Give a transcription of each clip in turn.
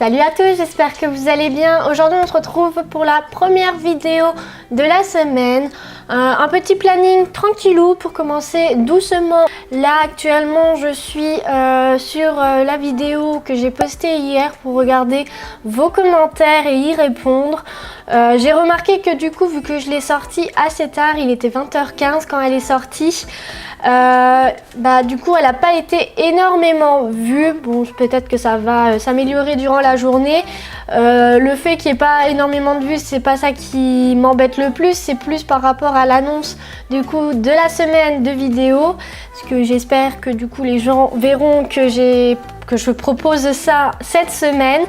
Salut à tous, j'espère que vous allez bien. Aujourd'hui on se retrouve pour la première vidéo de la semaine. Un petit planning tranquillou pour commencer doucement. Là actuellement je suis sur la vidéo que j'ai postée hier pour regarder vos commentaires et y répondre. J'ai remarqué que du coup vu que je l'ai sortie assez tard, il était 20h15 quand elle est sortie. Du coup elle n'a pas été énormément vue. Bon, peut-être que ça va s'améliorer durant la journée. Le fait qu'il n'y ait pas énormément de vues, c'est pas ça qui m'embête le plus, c'est plus par rapport à l'annonce du coup de la semaine de vidéos, parce que j'espère que du coup les gens verront que je propose ça cette semaine.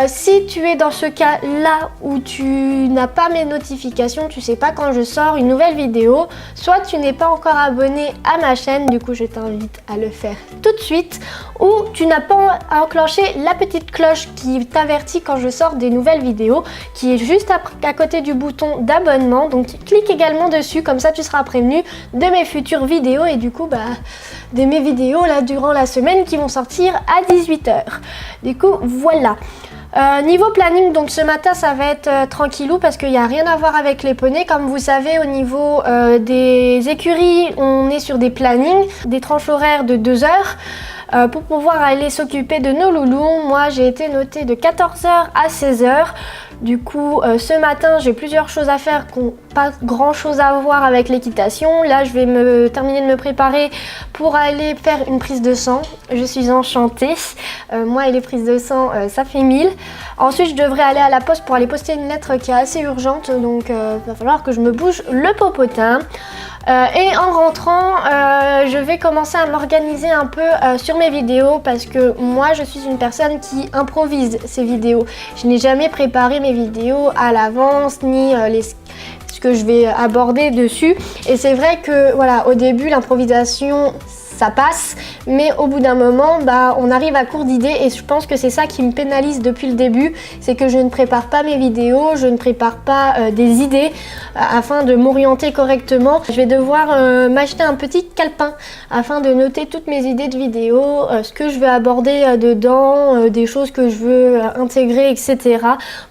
Si tu es dans ce cas là où tu n'as pas mes notifications, tu sais pas quand je sors une nouvelle vidéo, soit tu n'es pas encore abonné à ma chaîne, du coup je t'invite à le faire tout de suite, ou tu n'as pas enclenché la petite cloche qui t'avertit quand je sors des nouvelles vidéos, qui est juste à côté du bouton d'abonnement. Donc clique également dessus, comme ça tu seras prévenu de mes futures vidéos et du coup de mes vidéos là durant la semaine qui vont sortir à 18h. Du coup voilà. Niveau planning, donc ce matin ça va être tranquillou parce qu'il n'y a rien à voir avec les poneys. Comme vous savez, au niveau des écuries, on est sur des plannings, des tranches horaires de 2 heures. Pour pouvoir aller s'occuper de nos loulous, moi j'ai été notée de 14h à 16h. Du coup, ce matin, j'ai plusieurs choses à faire qui n'ont pas grand chose à voir avec l'équitation. Là, je vais terminer de me préparer pour aller faire une prise de sang. Je suis enchantée. Moi et les prises de sang, ça fait 1000. Ensuite, je devrais aller à la poste pour aller poster une lettre qui est assez urgente. Donc, il va falloir que je me bouge le popotin. Et en rentrant, je vais commencer à m'organiser un peu sur mes vidéos parce que moi je suis une personne qui improvise ses vidéos. Je n'ai jamais préparé mes vidéos à l'avance ni ce que je vais aborder dessus. Et c'est vrai que voilà, au début l'improvisation ça passe, mais au bout d'un moment, on arrive à court d'idées et je pense que c'est ça qui me pénalise depuis le début, c'est que je ne prépare pas mes vidéos, je ne prépare pas des idées afin de m'orienter correctement. Je vais devoir m'acheter un petit calepin afin de noter toutes mes idées de vidéos, ce que je veux aborder dedans, des choses que je veux intégrer, etc.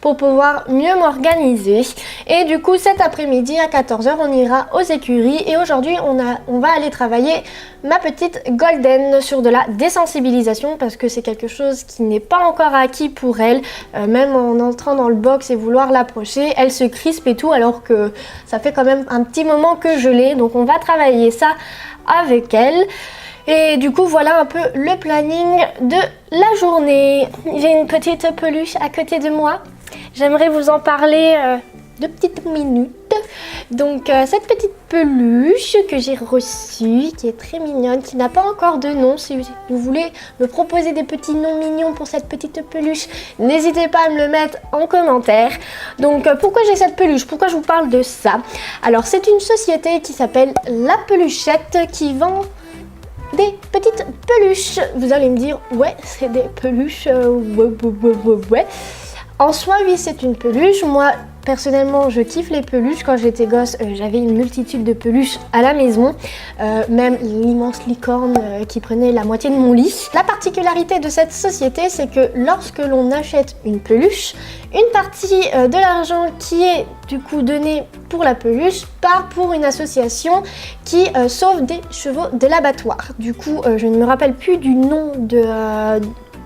pour pouvoir mieux m'organiser. Et du coup, cet après-midi à 14h, on ira aux écuries et aujourd'hui, on va aller travailler ma petite Golden sur de la désensibilisation parce que c'est quelque chose qui n'est pas encore acquis pour elle. Même en entrant dans le box et vouloir l'approcher, elle se crispe et tout alors que ça fait quand même un petit moment que je l'ai. Donc on va travailler ça avec elle. Et du coup voilà un peu le planning de la journée. J'ai une petite peluche à côté de moi. J'aimerais vous en parler 2 petites minutes. Donc cette petite peluche que j'ai reçue, qui est très mignonne, qui n'a pas encore de nom. Si vous voulez me proposer des petits noms mignons pour cette petite peluche, n'hésitez pas à me le mettre en commentaire. Donc pourquoi j'ai cette peluche? Pourquoi je vous parle de ça? Alors c'est une société qui s'appelle La Peluchette qui vend des petites peluches. Vous allez me dire, ouais, c'est des peluches, ouais. En soi, oui, c'est une peluche. Moi, personnellement, je kiffe les peluches. Quand j'étais gosse, j'avais une multitude de peluches à la maison. Même l'immense licorne qui prenait la moitié de mon lit. La particularité de cette société, c'est que lorsque l'on achète une peluche, une partie de l'argent qui est du coup donné pour la peluche part pour une association qui sauve des chevaux de l'abattoir. Du coup, je ne me rappelle plus du nom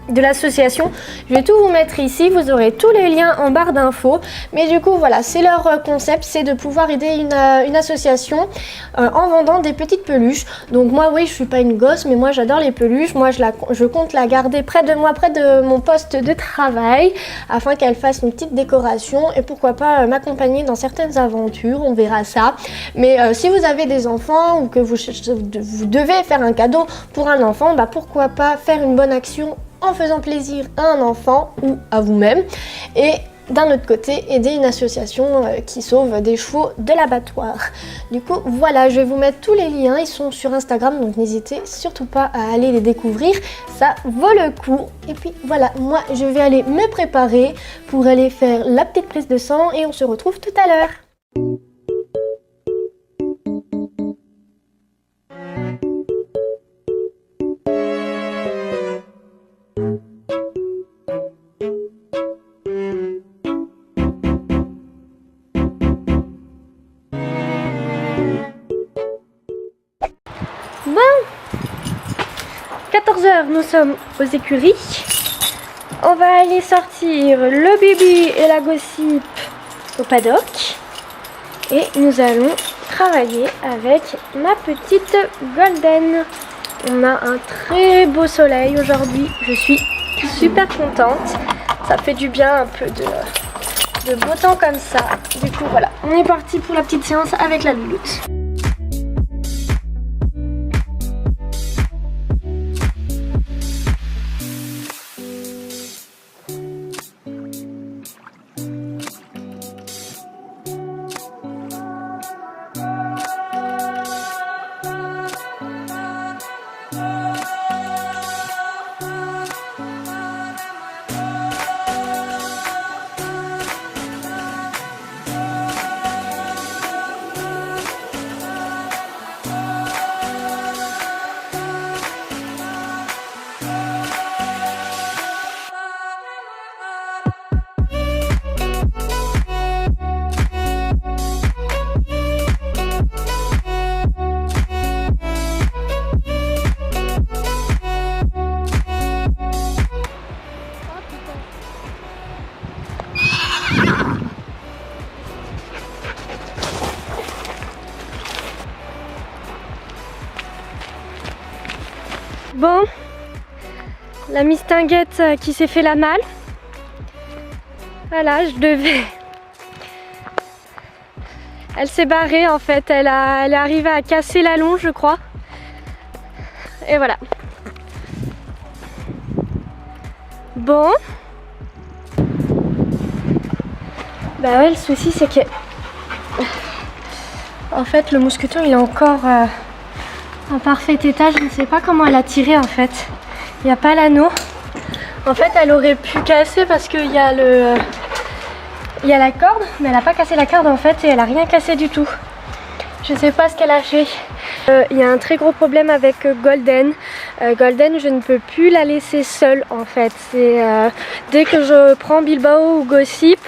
de l'association. Je vais tout vous mettre ici, vous aurez tous les liens en barre d'infos. Mais du coup voilà, c'est leur concept, c'est de pouvoir aider une association en vendant des petites peluches. Donc moi oui, je suis pas une gosse, mais moi j'adore les peluches. Moi je compte la garder près de moi, près de mon poste de travail, afin qu'elle fasse une petite décoration et pourquoi pas m'accompagner dans certaines aventures, on verra ça. Mais si vous avez des enfants ou que vous devez faire un cadeau pour un enfant, pourquoi pas faire une bonne action en faisant plaisir à un enfant ou à vous-même et d'un autre côté aider une association qui sauve des chevaux de l'abattoir. Du coup voilà, je vais vous mettre tous les liens, ils sont sur Instagram donc n'hésitez surtout pas à aller les découvrir, ça vaut le coup. Et puis voilà, moi je vais aller me préparer pour aller faire la petite prise de sang et on se retrouve tout à l'heure. Bon, 14 h, nous sommes aux écuries. On va aller sortir le bébé et la gossip au paddock. Et nous allons travailler avec ma petite Golden. On a un très beau soleil aujourd'hui. Je suis super contente. Ça fait du bien un peu de beau temps comme ça. Du coup voilà, on est parti pour la petite séance avec la louloute. Bon, la mistinguette qui s'est fait la malle. Voilà, je devais... Elle s'est barrée en fait, elle est arrivée à casser la longe je crois. Et voilà. Bon. Bah ouais, le souci c'est que... En fait, le mousqueton il est encore... en parfait état, je ne sais pas comment elle a tiré en fait. Il n'y a pas l'anneau. En fait, elle aurait pu casser parce qu'il y a la corde, mais elle n'a pas cassé la corde en fait et elle n'a rien cassé du tout. Je ne sais pas ce qu'elle a fait. Il y a un très gros problème avec Golden. Golden, je ne peux plus la laisser seule en fait. Dès que je prends Bilbao ou Gossip,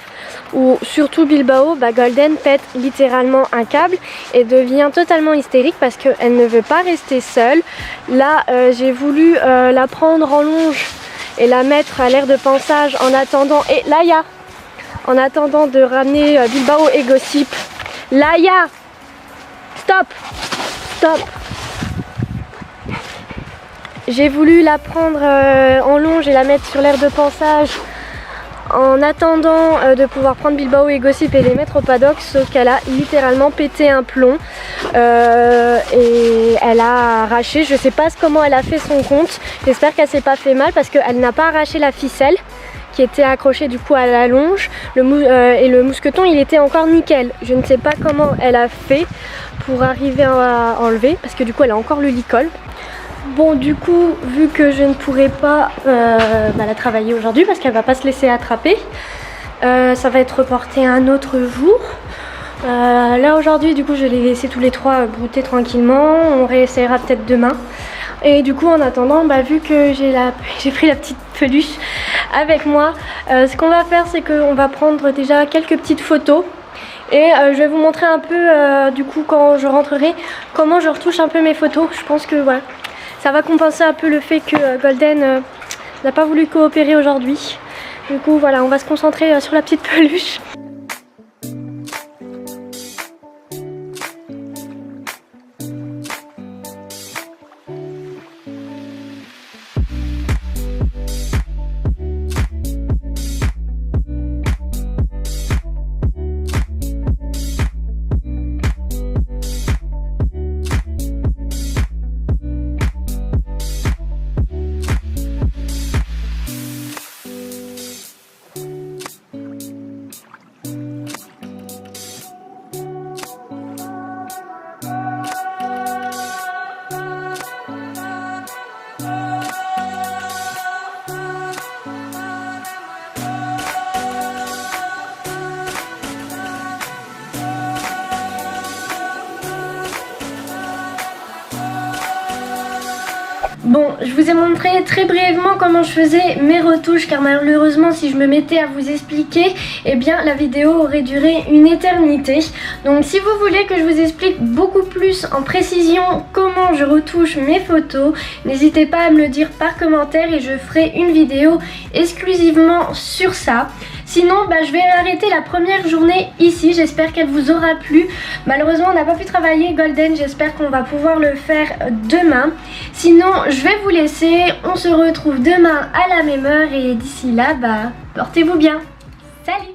ou surtout Bilbao, Golden pète littéralement un câble et devient totalement hystérique parce qu'elle ne veut pas rester seule. Là, j'ai voulu la prendre en longe et la mettre à l'air de pansage en attendant. Et Laïa, en attendant de ramener Bilbao et Gossip. Laïa, stop, stop. J'ai voulu la prendre en longe et la mettre sur l'air de pansage en attendant de pouvoir prendre Bilbao et Gossip et les mettre au paddock, sauf qu'elle a littéralement pété un plomb et elle a arraché, je sais pas comment elle a fait son compte, j'espère qu'elle s'est pas fait mal parce qu'elle n'a pas arraché la ficelle qui était accrochée du coup à la longe et le mousqueton il était encore nickel. Je ne sais pas comment elle a fait pour arriver à enlever parce que du coup elle a encore le licol. Bon, du coup, vu que je ne pourrai pas la travailler aujourd'hui parce qu'elle va pas se laisser attraper, ça va être reporté un autre jour. Là aujourd'hui, du coup, je vais les laisser tous les trois brouter tranquillement. On réessayera peut-être demain. Et du coup, en attendant, vu que j'ai pris la petite peluche avec moi, ce qu'on va faire, c'est qu'on va prendre déjà quelques petites photos. Et je vais vous montrer un peu, du coup, quand je rentrerai, comment je retouche un peu mes photos. Je pense que voilà. Ça va compenser un peu le fait que Golden n'a pas voulu coopérer aujourd'hui. Du coup voilà, on va se concentrer sur la petite peluche. Bon, je vous ai montré très brièvement comment je faisais mes retouches car malheureusement si je me mettais à vous expliquer, eh bien la vidéo aurait duré une éternité. Donc si vous voulez que je vous explique beaucoup plus en précision comment je retouche mes photos, n'hésitez pas à me le dire par commentaire et je ferai une vidéo exclusivement sur ça. Sinon, je vais arrêter la première journée ici. J'espère qu'elle vous aura plu. Malheureusement, on n'a pas pu travailler Golden. J'espère qu'on va pouvoir le faire demain. Sinon, je vais vous laisser. On se retrouve demain à la même heure. Et d'ici là, portez-vous bien. Salut!